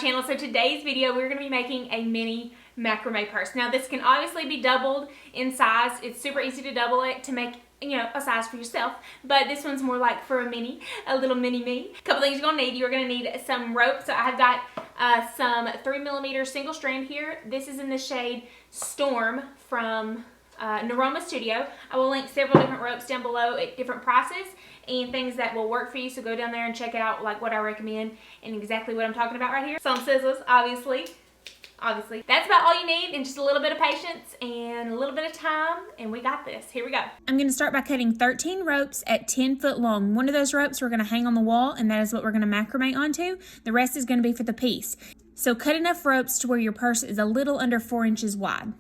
channel. So today's video, we're going to be making a mini macrame purse. Now this can obviously be doubled in size. It's super easy to double it to make, you know, a size for yourself, but this one's more like for a little mini me. A couple things you're gonna need. You're gonna need some rope. So I've got some 3mm single strand here. This is in the shade Storm from Naroma Studio. I will link several different ropes down below at different prices and things that will work for you. So go down there and check out like what I recommend and exactly what I'm talking about right here. Some scissors, obviously. That's about all you need, and just a little bit of patience and a little bit of time, and we got this. Here we go. I'm going to start by cutting 13 ropes at 10 foot long. One of those ropes we're going to hang on the wall, and that is what we're going to macrame onto. The rest is going to be for the piece. So cut enough ropes to where your purse is a little under 4 inches wide.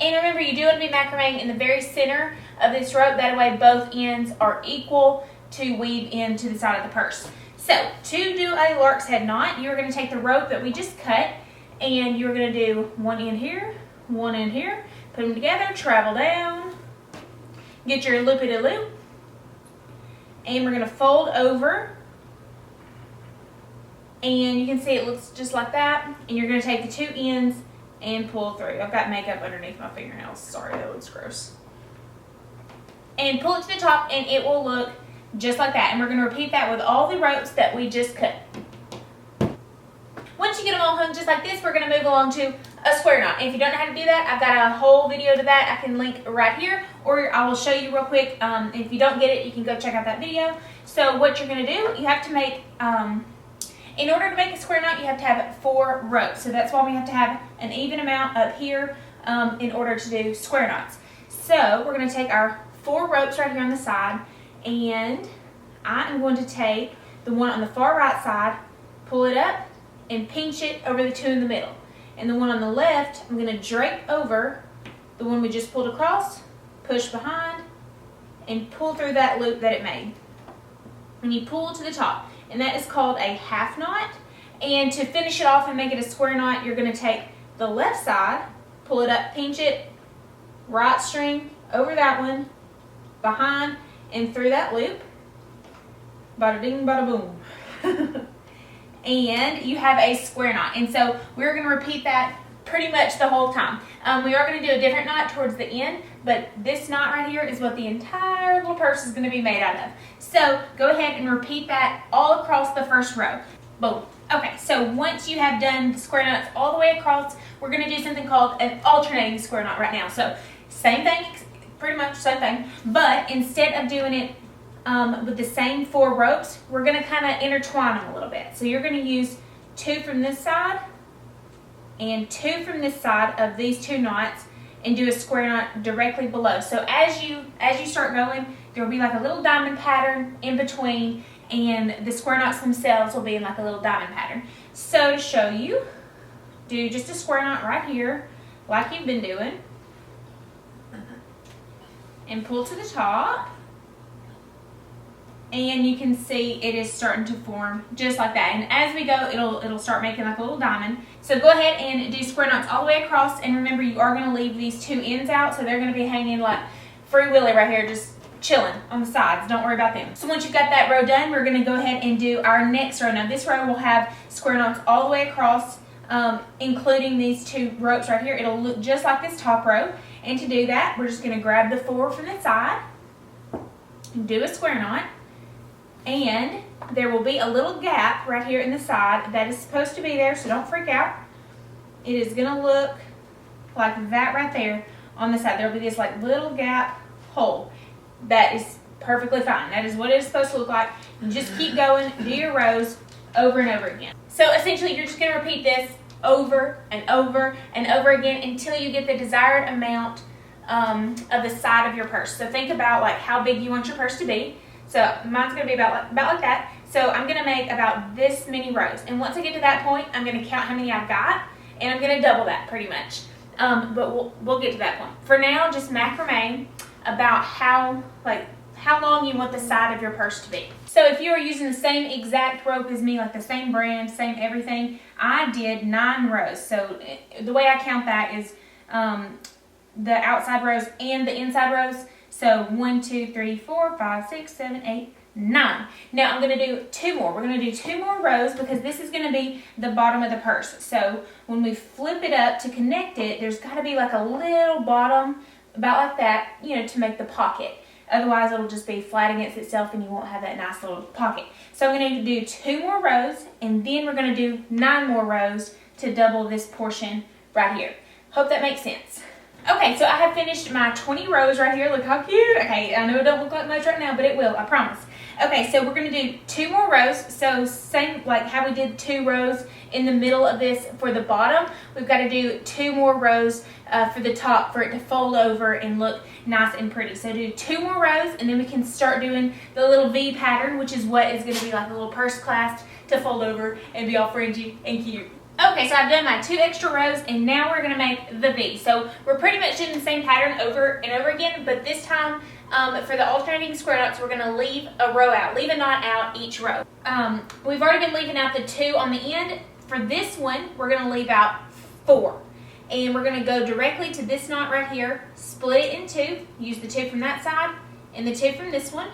And remember, you do want to be macrameing in the very center of this rope. That way both ends are equal to weave into the side of the purse. So to do a Larks head knot, you're going to take the rope that we just cut, and you're going to do one end here, put them together, travel down, get your loop-de-loop, and we're going to fold over, and you can see it looks just like that, and you're going to take the two ends and pull through. I've got makeup underneath my fingernails. Sorry, that looks gross. And pull it to the top, and it will look just like that, and we're going to repeat that with all the ropes that we just cut. Once you get them all hung just like this, we're going to move along to a square knot. And if you don't know how to do that, I've got a whole video to that I can link right here, or I will show you real quick. If you don't get it, you can go check out that video. So what you're going to do, you have to make, in order to make a square knot, you have to have 4 ropes. So that's why we have to have an even amount up here in order to do square knots. So we're going to take our 4 ropes right here on the side, and I am going to take the one on the far right side, pull it up, and pinch it over the 2 in the middle. And the one on the left, I'm going to drape over the one we just pulled across, push behind, and pull through that loop that it made. And you pull to the top, and that is called a half knot. And to finish it off and make it a square knot, you're going to take the left side, pull it up, pinch it, right string over that one, behind, and through that loop. Bada ding, bada boom. And you have a square knot. And so we're going to repeat that pretty much the whole time. We are going to do a different knot towards the end, but this knot right here is what the entire little purse is going to be made out of. So go ahead and repeat that all across the first row. Boom. Okay, so once you have done the square knots all the way across, we're going to do something called an alternating square knot right now. So same thing, pretty much same thing, but instead of doing it with the same 4 ropes, we're going to kind of intertwine them a little bit. So you're going to use 2 from this side and 2 from this side of these 2 knots and do a square knot directly below. So as you start going, there will be like a little diamond pattern in between, and the square knots themselves will be in like a little diamond pattern. So to show you, do just a square knot right here like you've been doing, and pull to the top. And you can see it is starting to form just like that. And as we go, it'll start making like a little diamond. So go ahead and do square knots all the way across. And remember, you are going to leave these 2 ends out, so they're going to be hanging like Free Willy right here, just chilling on the sides. Don't worry about them. So once you've got that row done, we're going to go ahead and do our next row. Now this row will have square knots all the way across, including these 2 ropes right here. It'll look just like this top row. And to do that, we're just going to grab the 4 from the side and do a square knot. And there will be a little gap right here in the side that is supposed to be there, so don't freak out. It is going to look like that right there on the side. There will be this like little gap hole. That is perfectly fine. That is what it is supposed to look like. You just keep going, do your rows over and over again. So essentially, you're just going to repeat this over and over and over again until you get the desired amount of the side of your purse. So think about like how big you want your purse to be. So mine's going to be about like that. So I'm going to make about this many rows. And once I get to that point, I'm going to count how many I've got, and I'm going to double that pretty much. But we'll get to that point. For now, just macrame about how long you want the side of your purse to be. So if you are using the same exact rope as me, like the same brand, same everything, I did 9 rows. So the way I count that is the outside rows and the inside rows. So 1, 2, 3, 4, 5, 6, 7, 8, 9. Now I'm going to do 2 more. We're going to do 2 more rows because this is going to be the bottom of the purse. So when we flip it up to connect it, there's got to be like a little bottom about like that, you know, to make the pocket. Otherwise it'll just be flat against itself and you won't have that nice little pocket. So I'm going to do 2 more rows and then we're going to do 9 more rows to double this portion right here. Hope that makes sense. Okay, so I have finished my 20 rows right here. Look how cute. Okay, I know it don't look like much right now, but it will, I promise. Okay, so we're going to do 2 more rows. So same like how we did 2 rows in the middle of this for the bottom. We've got to do 2 more rows for the top for it to fold over and look nice and pretty. So do 2 more rows and then we can start doing the little V pattern, which is what is going to be like a little purse clasp to fold over and be all fringy and cute. Okay, so I've done my 2 extra rows and now we're going to make the V. So we're pretty much doing the same pattern over and over again, but this time for the alternating square knots, we're going to leave a row out, leave a knot out each row. We've already been leaving out the 2 on the end. For this one, we're going to leave out 4. And we're going to go directly to this knot right here, split it in 2, use the 2 from that side and the 2 from this one.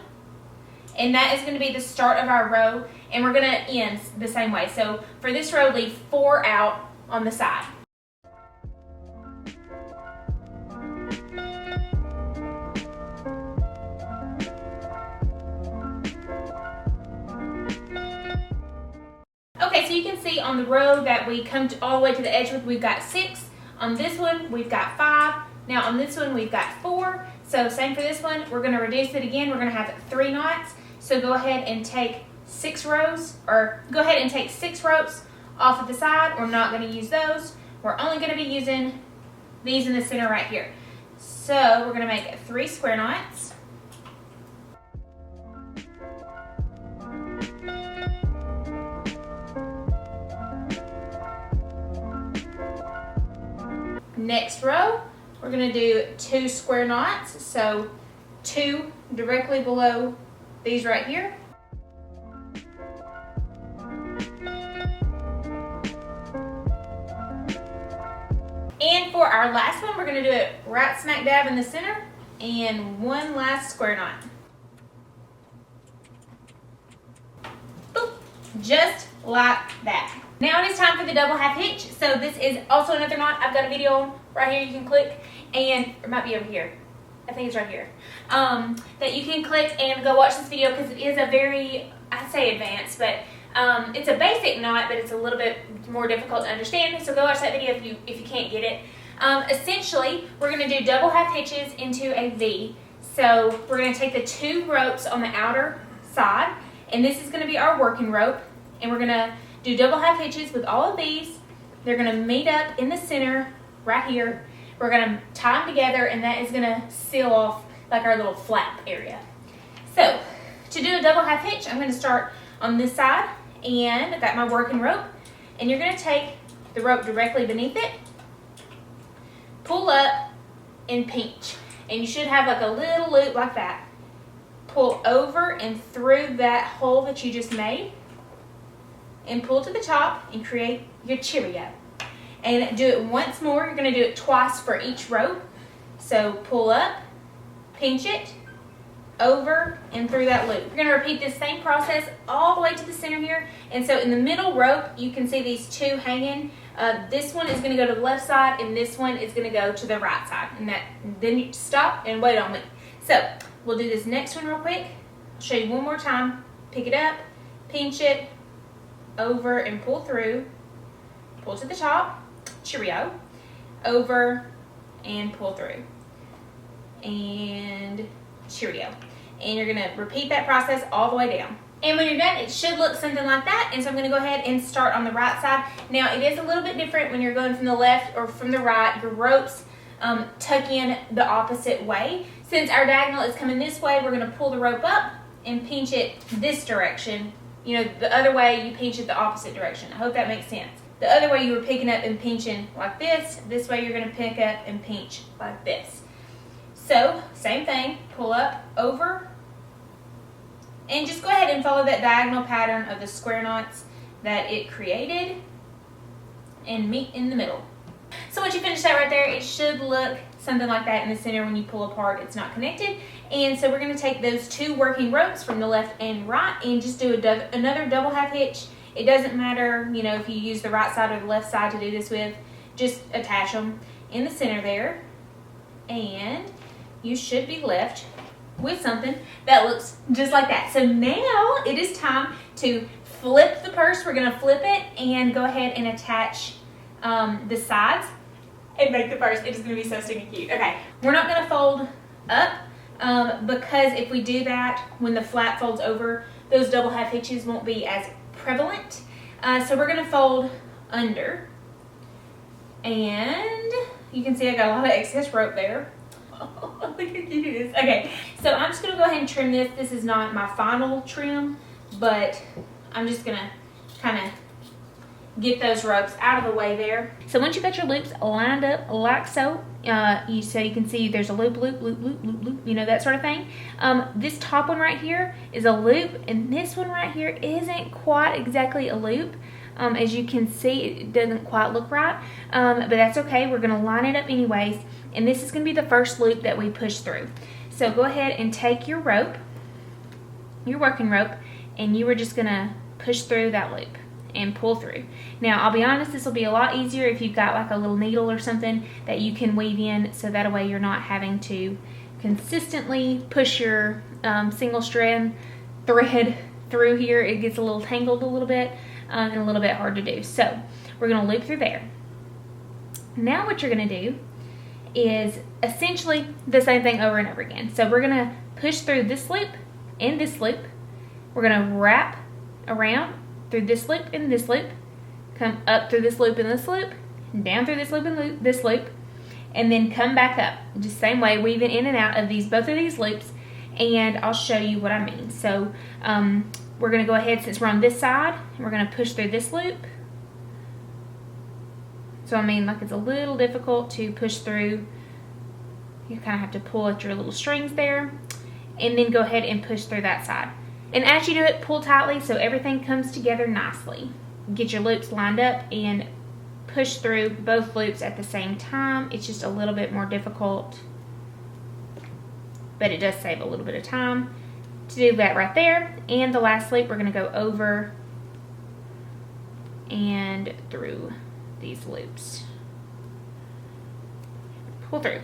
And that is going to be the start of our row, and we're going to end the same way. So for this row, leave 4 out on the side. Okay, so you can see on the row that we come all the way to the edge with, we've got 6. On this one, we've got 5. Now on this one, we've got 4. So same for this one. We're going to reduce it again. We're going to have 3 knots. So go ahead and take 6 rows, or go ahead and take 6 ropes off of the side. We're not going to use those. We're only going to be using these in the center right here. So we're going to make 3 square knots. Next row, we're going to do 2 square knots. So 2 directly below these right here. And for our last one, we're going to do it right smack dab in the center and 1 last square knot. Boop. Just like that. Now it is time for the double half hitch. So this is also another knot. I've got a video right here you can click, and it might be over here. I think it's right here, that you can click and go watch this video because it is a very, I say advanced, but it's a basic knot, but it's a little bit more difficult to understand. So go watch that video if you can't get it. Essentially, we're going to do double half hitches into a V. So we're going to take the 2 ropes on the outer side, and this is going to be our working rope, and we're going to do double half hitches with all of these. They're going to meet up in the center right here. We're going to tie them together, and that is going to seal off like our little flap area. So to do a double half hitch, I'm going to start on this side, and I've got my working rope, and you're going to take the rope directly beneath it, pull up, and pinch. And you should have like a little loop like that. Pull over and through that hole that you just made, and pull to the top and create your Cheerio. And do it once more. You're going to do it twice for each rope. So pull up, pinch it, over, and through that loop. You're going to repeat this same process all the way to the center here. And so in the middle rope, you can see these 2 hanging. This one is going to go to the left side, and this one is going to go to the right side. And then you stop and wait on me. So we'll do this next one real quick. I'll show you one more time. Pick it up, pinch it, over, and pull through. Pull to the top. Cheerio, over, and pull through, and Cheerio. And you're going to repeat that process all the way down. And when you're done, it should look something like that. And so I'm going to go ahead and start on the right side. Now, it is a little bit different when you're going from the left or from the right. Your ropes tuck in the opposite way. Since our diagonal is coming this way, we're going to pull the rope up and pinch it this direction. You know, the other way, you pinch it the opposite direction. I hope that makes sense. The other way, you were picking up and pinching like this. This way, you're going to pick up and pinch like this. So, same thing. Pull up, over, and just go ahead and follow that diagonal pattern of the square knots that it created and meet in the middle. So once you finish that right there, it should look something like that in the center. When you pull apart, it's not connected. And so we're going to take those 2 working ropes from the left and right and just do another double half hitch. It doesn't matter, you know, if you use the right side or the left side to do this with. Just attach them in the center there, and you should be left with something that looks just like that. So now it is time to flip the purse. We're going to flip it and go ahead and attach the sides and make the purse. It is going to be so stinking cute. Okay, we're not going to fold up because if we do that, when the flap folds over, those double half hitches won't be as prevalent. So we're going to fold under. And you can see I got a lot of excess rope there. Oh, look how cute it is. Okay, so I'm just going to go ahead and trim this. This is not my final trim, but I'm just going to kind of get those ropes out of the way there. So once you've got your loops lined up like so, so you can see there's a loop, loop, loop, loop, loop, loop, you know, that sort of thing. This top one right here is a loop, and this one right here isn't quite exactly a loop. As you can see, it doesn't quite look right, but that's okay. We're going to line it up anyways, and this is going to be the first loop that we push through. So go ahead and take your rope, your working rope, and you are just going to push through that loop and pull through. Now, I'll be honest, this will be a lot easier if you've got like a little needle or something that you can weave in, so that way you're not having to consistently push your single strand thread through here. It gets a little tangled a little bit. And a little bit hard to do. So we're going to loop through there. Now what you're going to do is essentially the same thing over and over again. So we're going to push through this loop and this loop. We're going to wrap around through this loop and this loop, come up through this loop and this loop, down through this loop and this loop, and then come back up. Just same way, weaving in and out of both of these loops, and I'll show you what I mean. So we're going to go ahead, since we're on this side, and we're going to push through this loop. So I mean, like, it's a little difficult to push through. You kind of have to pull at your little strings there, and then go ahead and push through that side. And as you do it, pull tightly so everything comes together nicely. Get your loops lined up and push through both loops at the same time. It's just a little bit more difficult, but it does save a little bit of time to do that right there. And the last loop, we're going to go over and through these loops. Pull through.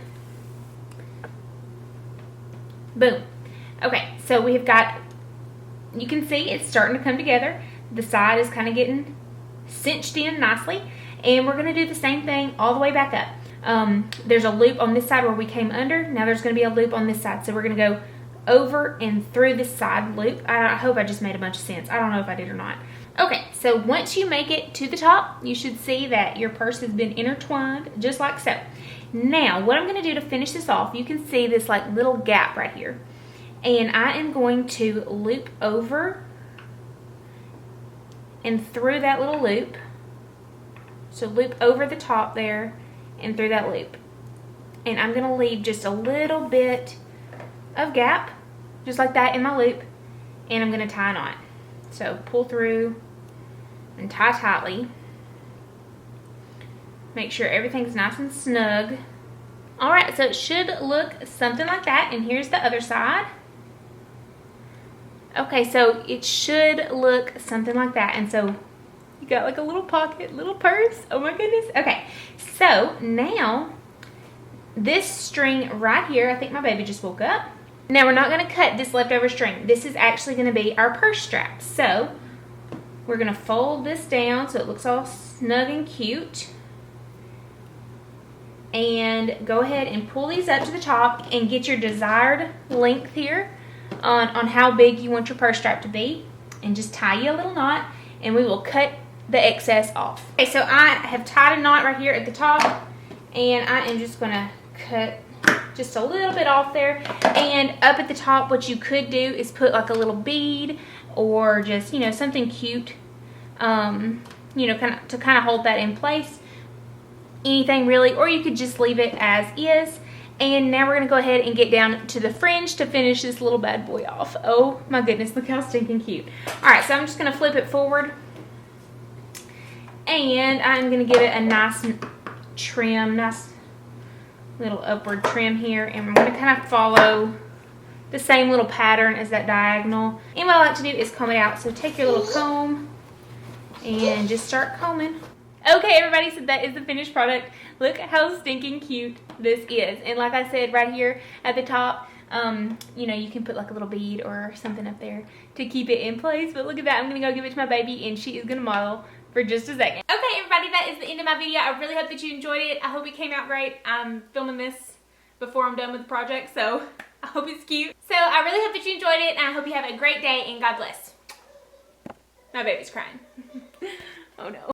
Boom. Okay, so we've got, you can see it's starting to come together. The side is kind of getting cinched in nicely, and we're going to do the same thing all the way back up. There's a loop on this side where we came under. Now there's going to be a loop on this side, so we're going to go over and through this side loop. I hope I just made a bunch of sense. I don't know if I did or not. Okay, so once you make it to the top, you should see that your purse has been intertwined just like so. Now, what I'm going to do to finish this off, you can see this like little gap right here. And I am going to loop over and through that little loop. So loop over the top there and through that loop. And I'm going to leave just a little bit of gap, just like that in my loop, and I'm going to tie a knot. So pull through and tie tightly. Make sure everything's nice and snug. Alright, so it should look something like that, and here's the other side. Okay, so it should look something like that, and so you got like a little pocket, little purse. Oh my goodness. Okay, so now this string right here, I think my baby just woke up. Now we're not going to cut this leftover string. This is actually going to be our purse strap. So we're going to fold this down so it looks all snug and cute. And go ahead and pull these up to the top and get your desired length here on how big you want your purse strap to be. And just tie you a little knot, and we will cut the excess off. Okay, so I have tied a knot right here at the top, and I am just going to cut just a little bit off there. And up at the top, what you could do is put like a little bead, or just, you know, something cute, you know, to kind of hold that in place. Anything really, or you could just leave it as is. And now we're going to go ahead and get down to the fringe to finish this little bad boy off. Oh my goodness, look how stinking cute. Alright, so I'm just going to flip it forward, and I'm going to give it a nice trim, nice little upward trim here, and we're going to kind of follow the same little pattern as that diagonal. And what I like to do is comb it out. So take your little comb and just start combing. Okay, everybody, so that is the finished product. Look how stinking cute this is. And like I said, right here at the top, you know, you can put like a little bead or something up there to keep it in place. But look at that. I'm going to go give it to my baby, and she is going to model for just a second. Okay, everybody, that is the end of my video. I really hope that you enjoyed it. I hope it came out great. I'm filming this before I'm done with the project, so I hope it's cute. So I really hope that you enjoyed it, and I hope you have a great day, and God bless. My baby's crying. Oh no.